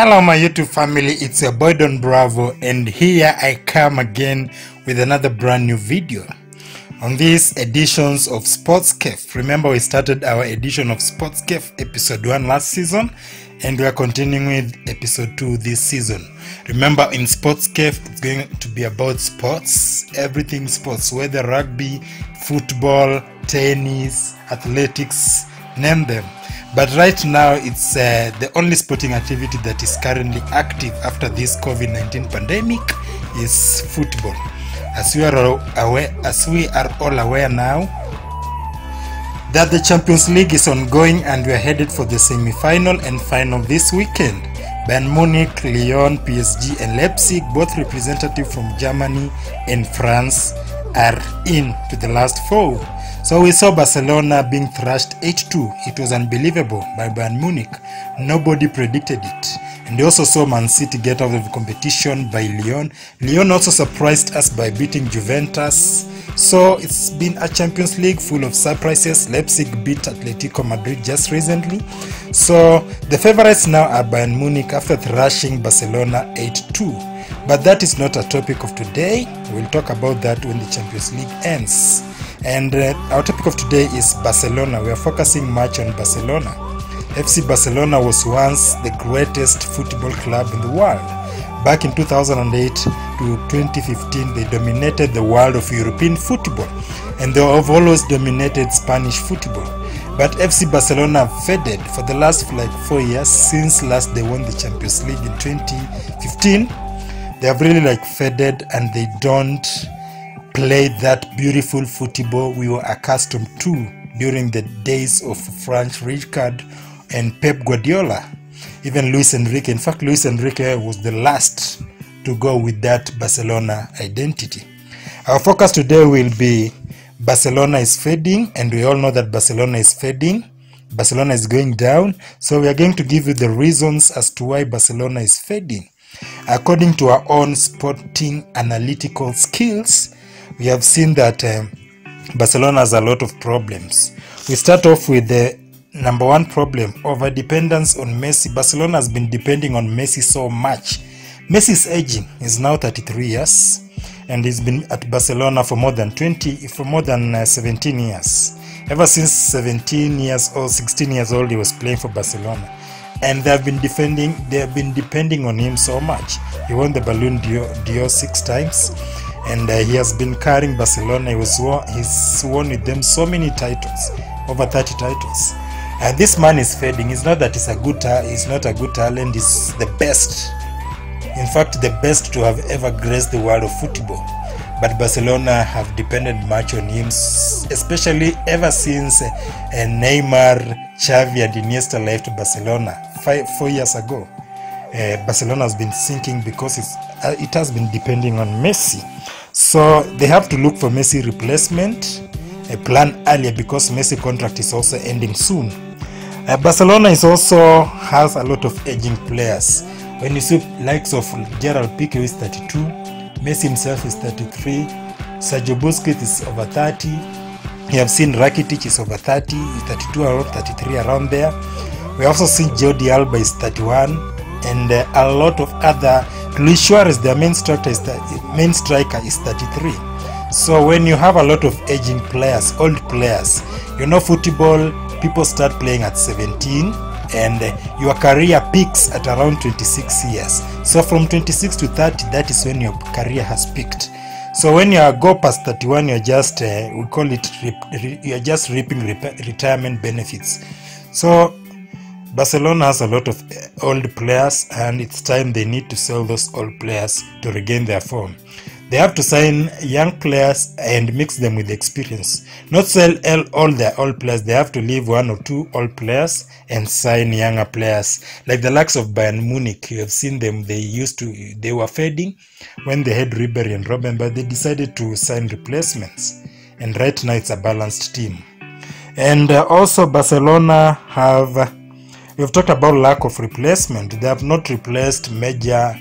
Hello my YouTube family, it's your boy Don Bravo, and here I come again with another brand new video on these editions of Sportscafe. Remember, we started our edition of Sportscafe episode 1 last season, and we are continuing with episode 2 this season. Remember, in Sportscafe it's going to be about sports, everything sports, whether rugby, football, tennis, athletics, name them. But right now it's the only sporting activity that is currently active after this COVID-19 pandemic is football. As we are all aware now that the Champions League is ongoing, and we are headed for the semi-final and final this weekend. Bayern Munich, Lyon, PSG and Leipzig, both representatives from Germany and France, are in to the last four. So we saw Barcelona being thrashed 8-2. It was unbelievable by Bayern Munich. Nobody predicted it. And we also saw Man City get out of the competition by Lyon. Lyon also surprised us by beating Juventus. So it's been a Champions League full of surprises. Leipzig beat Atletico Madrid just recently. So the favorites now are Bayern Munich after thrashing Barcelona 8-2. But that is not a topic of today. We'll talk about that when the Champions League ends. And our topic of today is Barcelona. We are focusing much on Barcelona. FC Barcelona was once the greatest football club in the world. Back in 2008 to 2015, they dominated the world of European football, and they have always dominated Spanish football. But FC Barcelona faded for the last 4 years since last they won the Champions League in 2015. They have really faded, and they don't play that beautiful football we were accustomed to during the days of Frank Rijkaard and Pep Guardiola. Even Luis Enrique. In fact, Luis Enrique was the last to go with that Barcelona identity. Our focus today will be Barcelona is fading, and we all know that Barcelona is fading. Barcelona is going down. So we are going to give you the reasons as to why Barcelona is fading. According to our own sporting analytical skills, we have seen that Barcelona has a lot of problems. We start off with the number one problem, over-dependence on Messi. Barcelona has been depending on Messi so much. Messi is aging. He's now 33 years, and he's been at Barcelona for more than 17 years. Ever since 17 years old, 16 years old, he was playing for Barcelona. And they have been depending on him so much. He won the Ballon d'Or 6 times. And he has been carrying Barcelona. He's won with them so many titles, over 30 titles. And this man is fading. It's not that he's not a good talent. He's the best. In fact, the best to have ever graced the world of football. But Barcelona have depended much on him, especially ever since Neymar, Xavi and Iniesta left Barcelona 4 years ago. Barcelona has been sinking because it has been depending on Messi. So they have to look for Messi replacement, a plan earlier, because Messi contract is also ending soon. Barcelona also has a lot of aging players. When you see likes of Gerald Piqué, who is 32, Messi himself is 33, Sergio Busquets is over 30, you have seen Rakitic is over 30, 32 or 33, around there. We also see Jordi Alba is 31, and a lot of other. Luis Suarez, their main striker, is 33. So when you have a lot of aging players, old players, football, people start playing at 17, and your career peaks at around 26 years. So from 26 to 30, that is when your career has peaked. So when you go past 31, you're just you're just reaping retirement benefits. So Barcelona has a lot of old players, and it's time they need to sell those old players to regain their form. They have to sign young players and mix them with experience. Not sell all their old players. They have to leave 1 or 2 old players and sign younger players. Like the likes of Bayern Munich, you have seen them. They were fading when they had Ribery and Robben, but they decided to sign replacements. And right now it's a balanced team. And also Barcelona we've talked about lack of replacement. They have not replaced major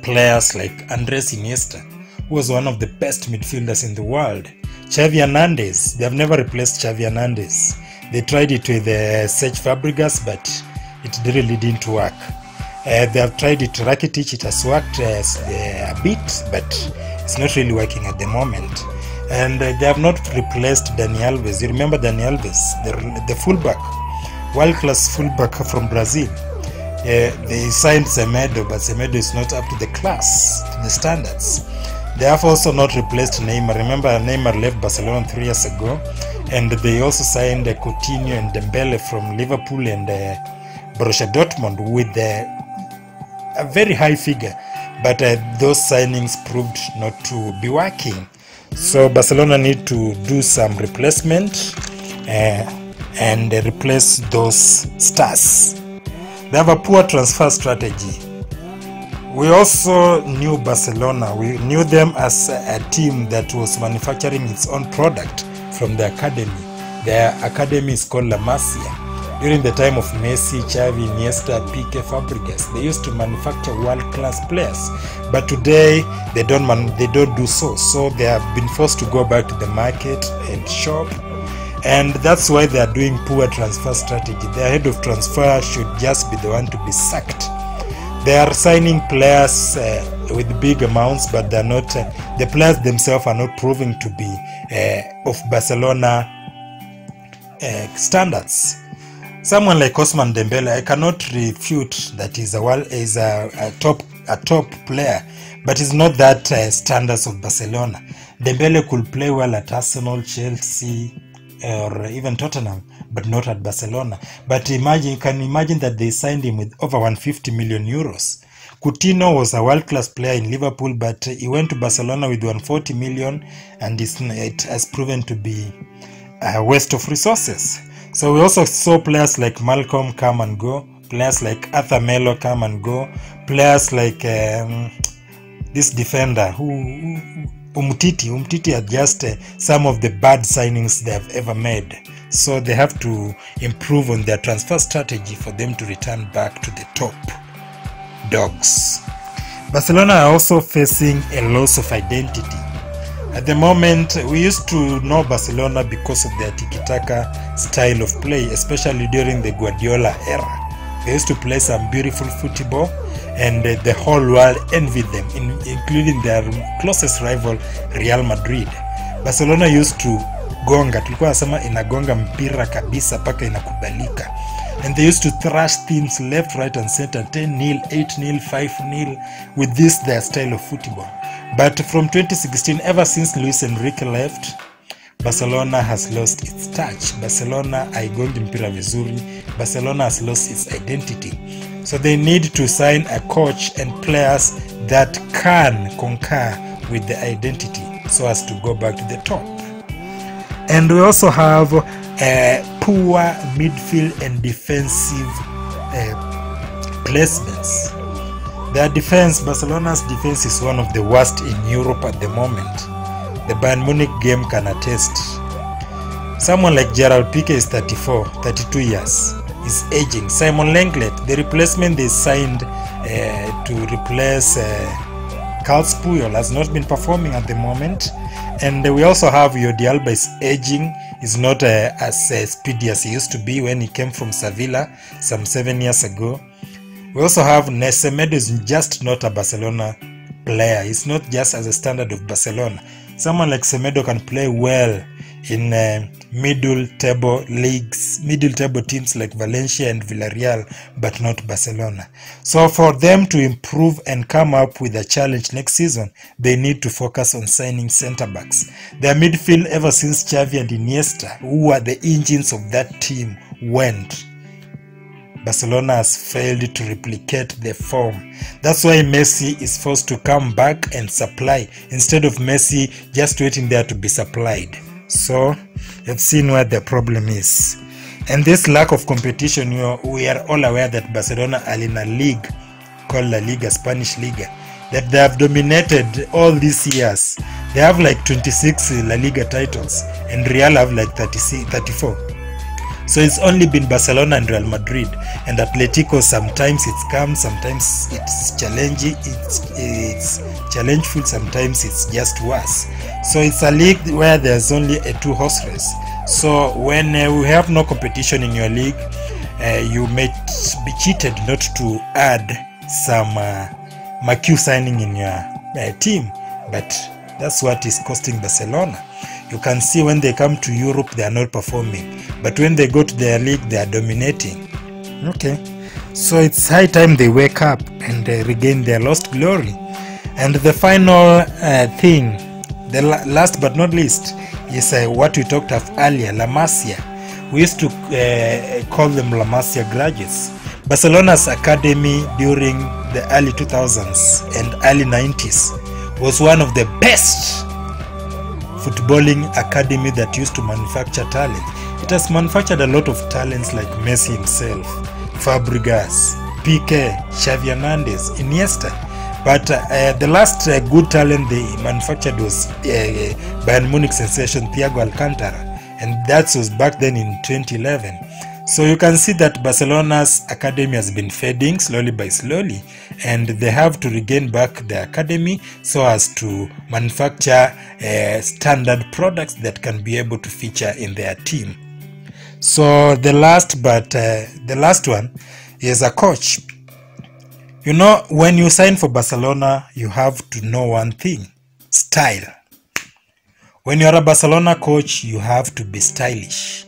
players like Andres Iniesta, who was one of the best midfielders in the world. Xavi Hernandez, they have never replaced Xavi Hernandez. They tried it with Serge Fabregas, but it really didn't work. They have tried it. Rakitic, it has worked a bit, but it's not really working at the moment. And they have not replaced Dani Alves. You remember Dani Alves, the fullback, world-class fullback from Brazil. They signed Semedo, but Semedo is not up to the class, to the standards. They have also not replaced Neymar. Remember, Neymar left Barcelona 3 years ago, and they also signed Coutinho and Dembele from Liverpool and Borussia Dortmund with a very high figure, but those signings proved not to be working. So Barcelona need to do some replacement and replace those stars. They have a poor transfer strategy. We also knew Barcelona. We knew them as a team that was manufacturing its own product from the academy. Their academy is called La Masia. During the time of Messi, Xavi, Iniesta, Pique, Fabregas, they used to manufacture world-class players. But today, they don't do so. So they have been forced to go back to the market and shop. And that's why they are doing poor transfer strategy. Their head of transfer should just be the one to be sacked. They are signing players with big amounts, but they're not. The players themselves are not proving to be of Barcelona standards. Someone like Ousmane Dembele, I cannot refute that he's a top player, but he's not that standards of Barcelona. Dembele could play well at Arsenal, Chelsea, or even Tottenham, but not at Barcelona. But you can imagine that they signed him with over 150 million euros. Coutinho was a world-class player in Liverpool, but he went to Barcelona with 140 million, and it has proven to be a waste of resources. So we also saw players like Malcolm come and go, players like Arthur Melo come and go, players like this defender Umtiti are just some of the bad signings they have ever made. So they have to improve on their transfer strategy for them to return back to the top dogs. Barcelona are also facing a loss of identity. At the moment, we used to know Barcelona because of their tiki-taka style of play, especially during the Guardiola era. They used to play some beautiful football, and the whole world envied them, including their closest rival, Real Madrid. Barcelona used to gonga, tulikuwa nasema inagonga mpira kabisa paka inakubalika. And they used to thrash teams left, right and center, 10-0, 8-0, 5-0, with this their style of football. But from 2016, ever since Luis Enrique left, Barcelona has lost its touch. Barcelona haigongi mpira vizuri. Barcelona has lost its identity. So they need to sign a coach and players that can concur with the identity so as to go back to the top. And we also have poor midfield and defensive placements. Their defense, Barcelona's defense is one of the worst in Europe at the moment. The Bayern Munich game can attest. Someone like Gerald Pique is 32 years. He's aging. Simon Lenglet, the replacement they signed to replace Carles Puyol, has not been performing at the moment. And we also have Jordi Alba is aging. He's not as speedy as he used to be when he came from Sevilla some 7 years ago. We also have Semedo is just not a Barcelona player. He's not just as a standard of Barcelona. Someone like Semedo can play well in middle table teams like Valencia and Villarreal, but not Barcelona. So for them to improve and come up with a challenge next season, they need to focus on signing center backs. Their midfield, ever since Xavi and Iniesta, who are the engines of that team, went, Barcelona has failed to replicate the form. That's why Messi is forced to come back and supply, instead of Messi just waiting there to be supplied. So you've seen where the problem is. And this lack of competition, we are all aware that Barcelona are in a league called La Liga, Spanish Liga, that they have dominated all these years. They have like 26 La Liga titles, and Real have like 34. So it's only been Barcelona and Real Madrid, and Atletico sometimes it's calm, sometimes it's challenging, it's challengeful, sometimes it's just worse. So it's a league where there's only a two-horse race. So when we have no competition in your league, you may be cheated not to add some Marquee signing in your team, but that's what is costing Barcelona. You can see when they come to Europe, they are not performing, but when they go to their league, they are dominating. Okay, so it's high time they wake up and regain their lost glory. And the final thing, the last but not least, is what we talked of earlier, La Masia. We used to call them La Masia graduates. Barcelona's academy during the early 2000s and early 90s was one of the best footballing academy that used to manufacture talent. It has manufactured a lot of talents like Messi himself, Fabregas, Piqué, Xavi Hernandez, Iniesta. But the last good talent they manufactured was Bayern Munich sensation Thiago Alcantara, and that was back then in 2011. So you can see that Barcelona's academy has been fading slowly by slowly, and they have to regain back the academy so as to manufacture standard products that can be able to feature in their team. So the last one is a coach. You know, when you sign for Barcelona, you have to know one thing: style. When you're a Barcelona coach, you have to be stylish.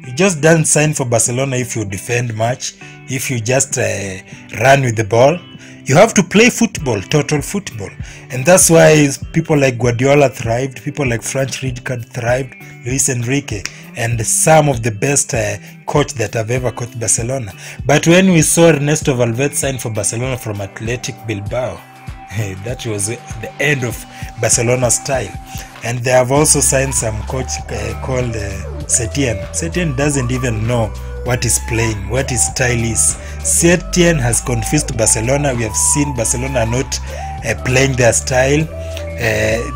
You just don't sign for Barcelona if you defend much, if you just run with the ball. You have to play football, total football. And that's why people like Guardiola thrived, people like Frank Rijkaard thrived, Luis Enrique, and some of the best coach that have ever coached Barcelona. But when we saw Ernesto Valverde sign for Barcelona from Athletic Bilbao, that was the end of Barcelona style. And they have also signed some coach called Setien. Setien doesn't even know what is playing, what his style is. Setien has confused Barcelona. We have seen Barcelona not playing their style.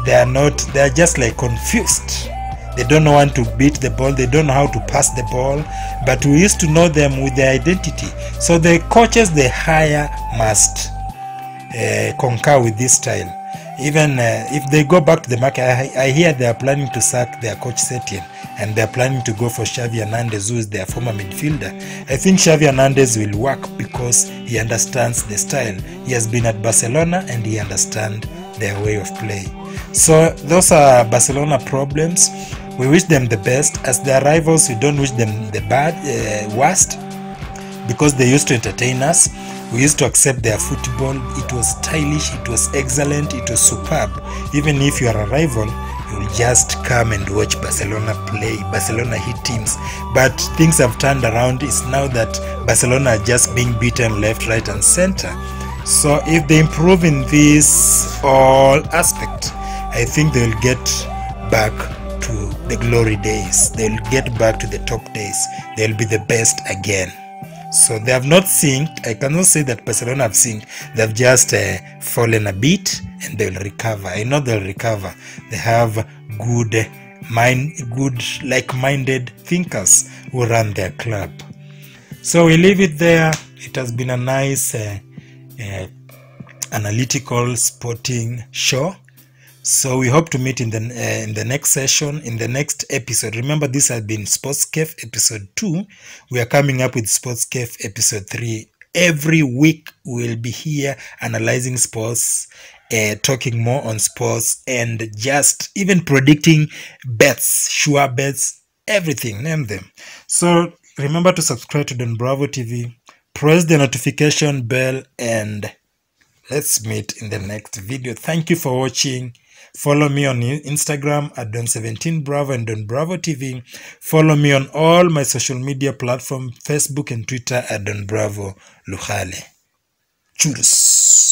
They are just like confused. They don't know when to beat the ball. They don't know how to pass the ball. But we used to know them with their identity. So the coaches they hire must concur with this style. Even if they go back to the market, I hear they are planning to sack their coach Setien, and they are planning to go for Xavi Hernandez, who is their former midfielder. I think Xavi Hernandez will work because he understands the style. He has been at Barcelona and he understands their way of play. So those are Barcelona problems. We wish them the best. As their rivals, we don't wish them the worst, because they used to entertain us. We used to accept their football. It was stylish, it was excellent, it was superb. Even if you are a rival, you'll just come and watch Barcelona play, Barcelona hit teams. But things have turned around. It's now that Barcelona are just being beaten left, right and center. So if they improve in this all aspect, I think they'll get back to the glory days. They'll get back to the top days. They'll be the best again. So they have not synced. I cannot say that Barcelona have synced. They've just fallen a bit, and they'll recover. I know they'll recover. They have good like-minded thinkers who run their club. So we leave it there. It has been a nice analytical sporting show. So we hope to meet in the next session, in the next episode. Remember, this has been Sportscafe episode 2. We are coming up with Sportscafe episode 3. Every week we'll be here analyzing sports, talking more on sports, and just even predicting bets, sure bets, everything, name them. So remember to subscribe to Don Bravo TV, press the notification bell, and let's meet in the next video. Thank you for watching. Follow me on Instagram at Don17Bravo and Don Bravo TV. Follow me on all my social media platforms, Facebook and Twitter at Don Bravo Luhale. Cheers.